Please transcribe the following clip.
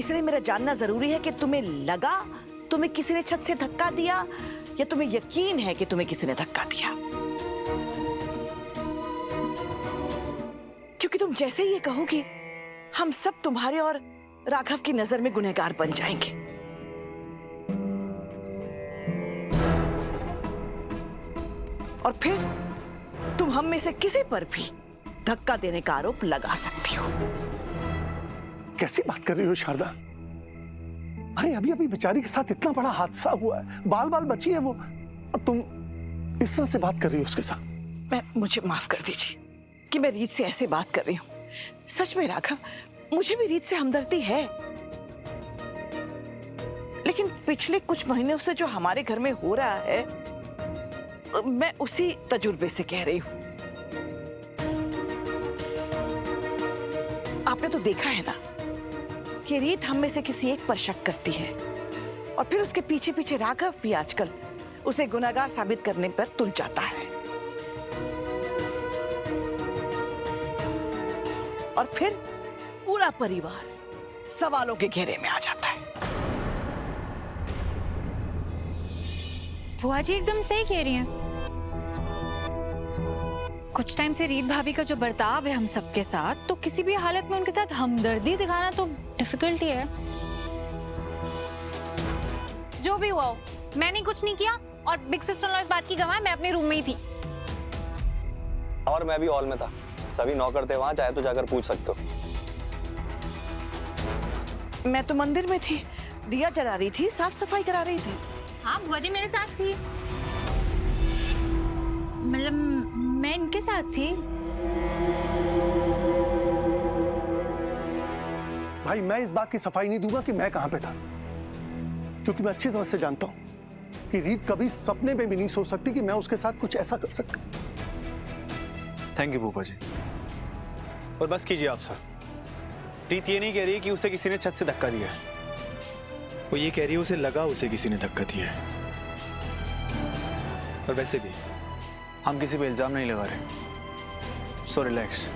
इसलिए मेरा जानना जरूरी है कि तुम्हें लगा तुम्हें किसी ने छत से धक्का दिया या तुम्हें यकीन है कि तुम्हें किसी ने धक्का दिया। क्योंकि तुम जैसे ही ये कहोगी हम सब तुम्हारे और राघव की नजर में गुनहगार बन जाएंगे। और फिर तुम हम में से किसी पर भी धक्का देने का आरोप लगा सकती हो। कैसी बात कर रही हो शारदा? अरे अभी अभी बेचारी के साथ इतना बड़ा हादसा हुआ है, बाल बाल बची है वो, और तुम इस तरह से बात कर रही हो उसके साथ। मुझे माफ कर दीजिए कि मैं रीत से ऐसे बात कर रही हूँ। सच में राघव, मुझे भी रीत से हमदर्दी है, लेकिन पिछले कुछ महीनों से जो हमारे घर में हो रहा है मैं उसी तजुर्बे से कह रही हूँ। आपने तो देखा है ना कि रीत हम में से किसी एक पर शक करती है और फिर उसके पीछे पीछे राघव भी आजकल उसे गुनहगार साबित करने पर तुल जाता है। और फिर पूरा परिवार सवालों के घेरे में आ जाता है। बुआ जी एकदम सही कह रही हैं। कुछ टाइम से रीत भाभी का जो बर्ताव है हम सबके साथ, तो किसी भी हालत में उनके साथ हमदर्दी दिखाना तो डिफिकल्ट ही है। जो भी हुआ हो, मैंने कुछ नहीं किया और बिग सिस्टर इन लॉ इस बात की गवाह है, मैं अपने रूम में ही थी। और मैं भी हॉल में था, सभी नौकर थे वहां, चाहे तो जाकर पूछ सकते हो। मैं तो मंदिर में थी, दिया जला रही थी, साफ सफाई करा रही थी। हाँ बुआ जी मेरे साथ थी, मतलब मैं इनके साथ थी। भाई मैं इस बात की सफाई नहीं दूंगा कि मैं कहां पे था, क्योंकि मैं अच्छी तरह से जानता हूं कि रीत कभी सपने में भी नहीं सोच सकती कि मैं उसके साथ कुछ ऐसा कर सकता। थैंक यू भूपा जी। और बस कीजिए आप सर। रीत ये नहीं कह रही कि उसे किसी ने छत से धक्का दिया है, वो ये कह रही है उसे लगा उसे किसी ने धक्का दिया है। और वैसे भी हम किसी पे इल्जाम नहीं लगा रहे, सो रिलैक्स।